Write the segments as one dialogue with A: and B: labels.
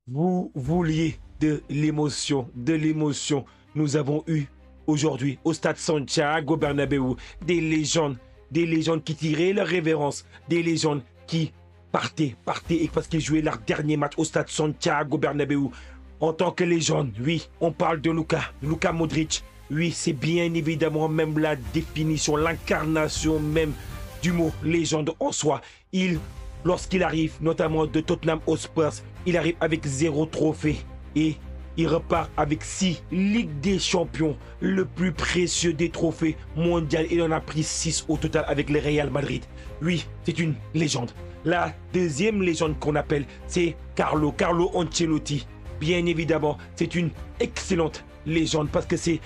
A: Vous vouliez de l'émotion, de l'émotion. Nous avons eu aujourd'hui au stade Santiago Bernabéu des légendes qui tiraient leur révérence, des légendes qui partaient et parce qu'ils jouaient leur dernier match au stade Santiago Bernabéu. En tant que légende, oui, on parle de Luka Modric. Oui, c'est bien évidemment même la définition, l'incarnation même du mot légende en soi. Lorsqu'il arrive, notamment de Tottenham Hotspur, il arrive avec 0 trophée et il repart avec 6 Ligue des Champions, le plus précieux des trophées mondiaux. Il en a pris 6 au total avec le Real Madrid. Oui, c'est une légende. La deuxième légende qu'on appelle, c'est Carlo Ancelotti. Bien évidemment, c'est une excellente légende parce que c'est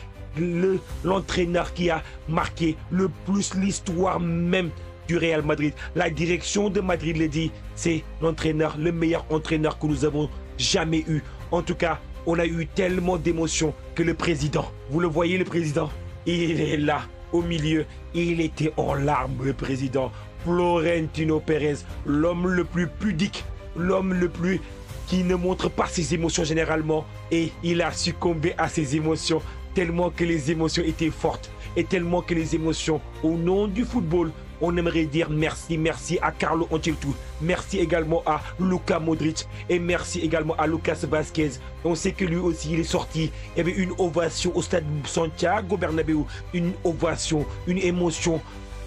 A: l'entraîneur qui a marqué le plus l'histoire même du Real Madrid. La direction de Madrid le dit, c'est l'entraîneur, le meilleur entraîneur que nous avons jamais eu. En tout cas, on a eu tellement d'émotions que le président, vous le voyez le président, il est là au milieu, il était en larmes le président. Florentino Pérez, l'homme le plus pudique, l'homme le plus qui ne montre pas ses émotions généralement, et il a succombé à ses émotions tellement que les émotions étaient fortes et tellement que les émotions au nom du football, on aimerait dire merci à Carlo Ancelotti, merci également à Luka Modric et merci également à Lucas Vazquez. On sait que lui aussi il est sorti, il y avait une ovation au stade Santiago Bernabéu, une ovation, une émotion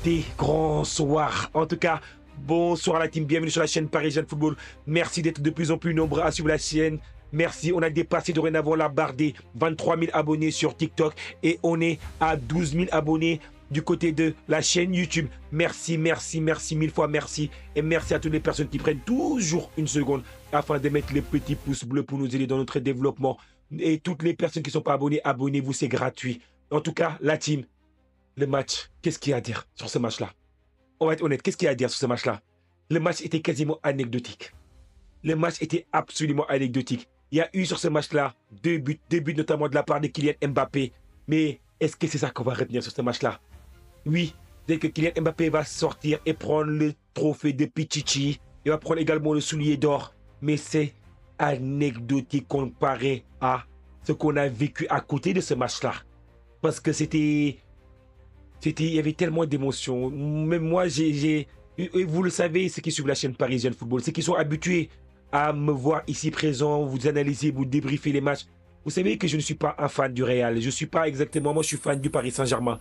A: des grands soirs. En tout cas, bonsoir à la team, bienvenue sur la chaîne Parisienne Football. Merci d'être de plus en plus nombreux à suivre la chaîne. Merci, on a dépassé dorénavant la barre des 23 000 abonnés sur TikTok et on est à 12 000 abonnés du côté de la chaîne YouTube. Merci, mille fois merci. Et merci à toutes les personnes qui prennent toujours une seconde afin de mettre les petits pouces bleus pour nous aider dans notre développement. Et toutes les personnes qui ne sont pas abonnées, abonnez-vous, c'est gratuit. En tout cas, la team, le match, qu'est-ce qu'il y a à dire sur ce match-là? On va être honnête, qu'est-ce qu'il y a à dire sur ce match-là? Le match était quasiment anecdotique. Le match était absolument anecdotique. Il y a eu sur ce match-là deux buts notamment de la part de Kylian Mbappé. Mais est-ce que c'est ça qu'on va retenir sur ce match-là? Oui, dès que Kylian Mbappé va sortir et prendre le trophée de Pichichi, il va prendre également le soulier d'or. Mais c'est anecdotique comparé à ce qu'on a vécu à côté de ce match-là. Parce que il y avait tellement d'émotions. Même moi, et vous le savez, ceux qui suivent la chaîne Parisienne Football, ceux qui sont habitués à me voir ici présent, vous analyser, vous débriefer les matchs. Vous savez que je ne suis pas un fan du Real. Je ne suis pas exactement, moi je suis fan du Paris Saint-Germain.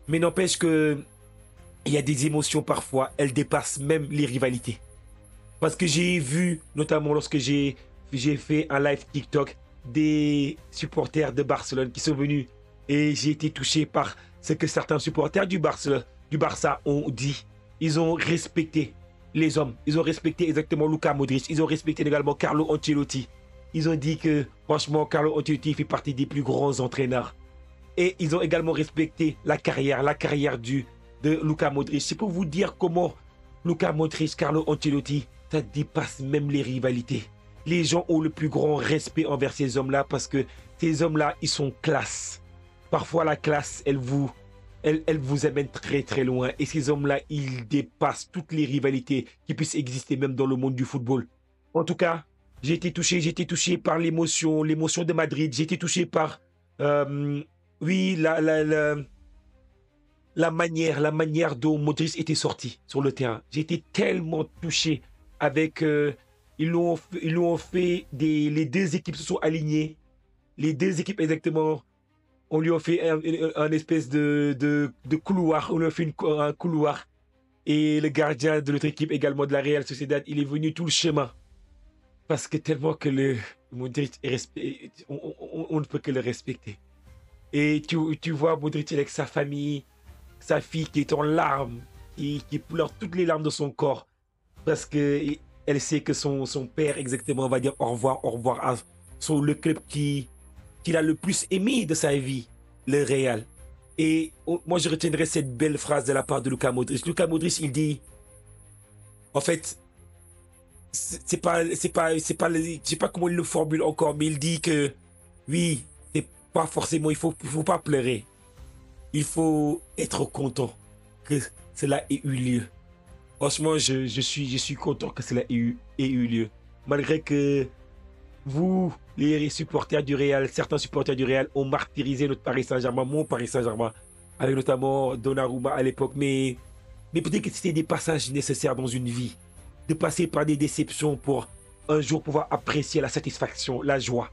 A: Mais n'empêche que il y a des émotions parfois, elles dépassent même les rivalités. Parce que j'ai vu, notamment lorsque j'ai fait un live TikTok, des supporters de Barcelone qui sont venus et j'ai été touché par ce que certains supporters du Barça ont dit. Ils ont respecté les hommes. Ils ont respecté exactement Luka Modric. Ils ont respecté également Carlo Ancelotti. Ils ont dit que, franchement, Carlo Ancelotti fait partie des plus grands entraîneurs. Et ils ont également respecté la carrière de Luka Modric. C'est pour vous dire comment Luka Modric, Carlo Ancelotti, ça dépasse même les rivalités. Les gens ont le plus grand respect envers ces hommes-là parce que ces hommes-là, ils sont classe. Parfois, la classe, elle vous amène très très loin. Et ces hommes-là, ils dépassent toutes les rivalités qui puissent exister même dans le monde du football. En tout cas, j'ai été touché par l'émotion de Madrid. J'ai été touché par, oui, la manière dont Modric était sorti sur le terrain. J'ai été tellement touché avec, ils l'ont fait, les deux équipes se sont alignées. Les deux équipes exactement. On lui a fait un espèce de couloir. On lui a fait un couloir. Et le gardien de notre équipe également de la Real Sociedad, il est venu tout le chemin. Parce que tellement que le Modric est on ne peut que le respecter. Et tu vois Modric avec sa famille, sa fille qui est en larmes, qui pleure toutes les larmes de son corps. Parce qu'elle sait que son père exactement va dire au revoir à le club qu'il a le plus aimé de sa vie, le Real. Et moi, je retiendrai cette belle phrase de la part de Luka Modric. Luka Modric, il dit, en fait, je sais pas comment il le formule encore, mais il dit que, oui, c'est pas forcément, il faut pas pleurer. Il faut être content que cela ait eu lieu. Franchement, je suis content que cela ait eu lieu. Malgré que Vous, les supporters du Real, certains supporters du Real ont martyrisé notre Paris Saint-Germain, mon Paris Saint-Germain, avec notamment Donnarumma à l'époque. Mais peut-être que c'était des passages nécessaires dans une vie, de passer par des déceptions pour un jour pouvoir apprécier la satisfaction, la joie.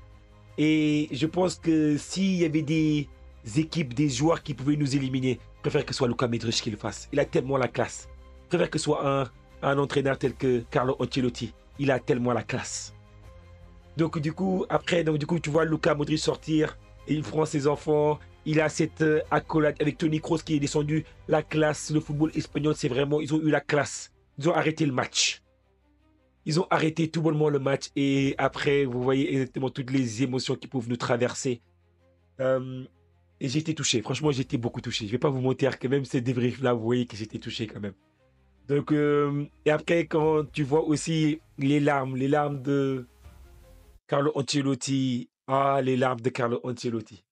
A: Et je pense que s'il y avait des équipes, des joueurs qui pouvaient nous éliminer, je préfère que ce soit Luka Modric qui le fasse. Il a tellement la classe. Je préfère que ce soit un entraîneur tel que Carlo Ancelotti. Il a tellement la classe. Donc du coup, après, tu vois Luka Modric sortir, et il prend ses enfants, il a cette accolade avec Toni Kroos qui est descendu. La classe, le football espagnol, c'est vraiment, ils ont eu la classe. Ils ont arrêté le match. Ils ont arrêté tout bonnement le match et après, vous voyez exactement toutes les émotions qui peuvent nous traverser. Et j'ai été touché. Franchement, j'ai été beaucoup touché. Je ne vais pas vous mentir que même ces débriefs-là, vous voyez que j'étais touché quand même. Donc, et après, quand tu vois aussi les larmes de Carlo Ancelotti. Ah, les larmes de Carlo Ancelotti.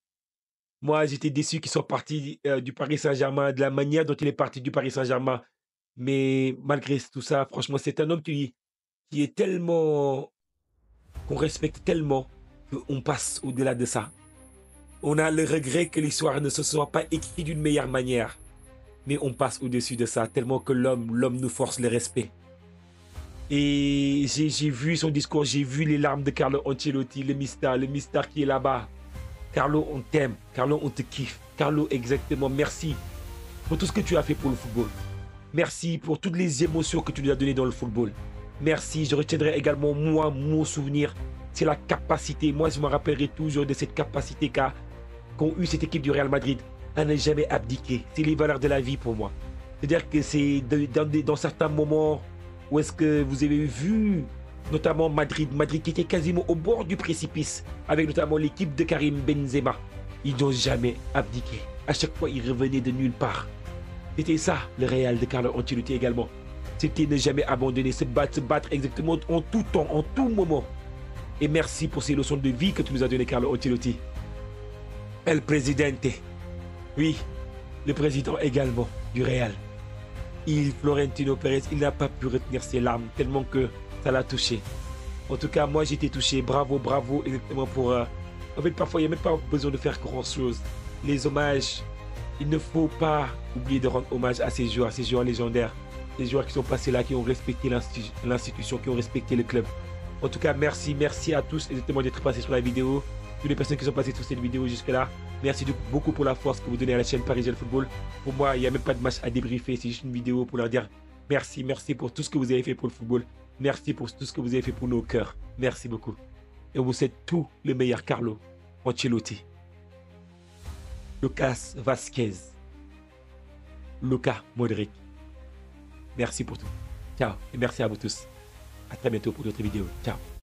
A: Moi, j'étais déçu qu'il soit parti du Paris Saint-Germain, de la manière dont il est parti du Paris Saint-Germain. Mais malgré tout ça, franchement, c'est un homme qui est tellement, qu'on respecte tellement, qu'on passe au-delà de ça. On a le regret que l'histoire ne se soit pas écrite d'une meilleure manière. Mais on passe au-dessus de ça, tellement que l'homme nous force le respect. Et j'ai vu son discours, j'ai vu les larmes de Carlo Ancelotti, le mystère qui est là-bas. Carlo, on t'aime. Carlo, on te kiffe. Carlo, exactement, merci pour tout ce que tu as fait pour le football. Merci pour toutes les émotions que tu nous as données dans le football. Merci, je retiendrai également, moi, mon souvenir, c'est la capacité. Moi, je me rappellerai toujours de cette capacité qu'ont eu cette équipe du Real Madrid à ne jamais abdiquer. C'est les valeurs de la vie pour moi. C'est-à-dire que c'est dans certains moments où est-ce que vous avez vu notamment Madrid qui était quasiment au bord du précipice, avec notamment l'équipe de Karim Benzema. Ils n'ont jamais abdiqué. À chaque fois, ils revenaient de nulle part. C'était ça, le Real de Carlo Ancelotti également. C'était ne jamais abandonner, se battre exactement en tout temps, en tout moment. Et merci pour ces leçons de vie que tu nous as données, Carlo Ancelotti. El Presidente. Oui, le président également du Real. Florentino Pérez, il n'a pas pu retenir ses larmes tellement que ça l'a touché. En tout cas, moi, j'ai été touché. Bravo, bravo, exactement pour... En fait, parfois, il n'y a même pas besoin de faire grand-chose. Les hommages, il ne faut pas oublier de rendre hommage à ces joueurs légendaires. Ces joueurs qui sont passés là, qui ont respecté l'institution, qui ont respecté le club. En tout cas, merci à tous exactement d'être passés sur la vidéo. Toutes les personnes qui sont passées sur cette vidéo jusque-là. Merci beaucoup pour la force que vous donnez à la chaîne Parisien Football. Pour moi, il n'y a même pas de match à débriefer. C'est juste une vidéo pour leur dire merci pour tout ce que vous avez fait pour le football. Merci pour tout ce que vous avez fait pour nos cœurs. Merci beaucoup. Et on vous souhaite tout le meilleur, Carlo Ancelotti, Lucas Vazquez, Luka Modric. Merci pour tout. Ciao et merci à vous tous. À très bientôt pour d'autres vidéos. Ciao.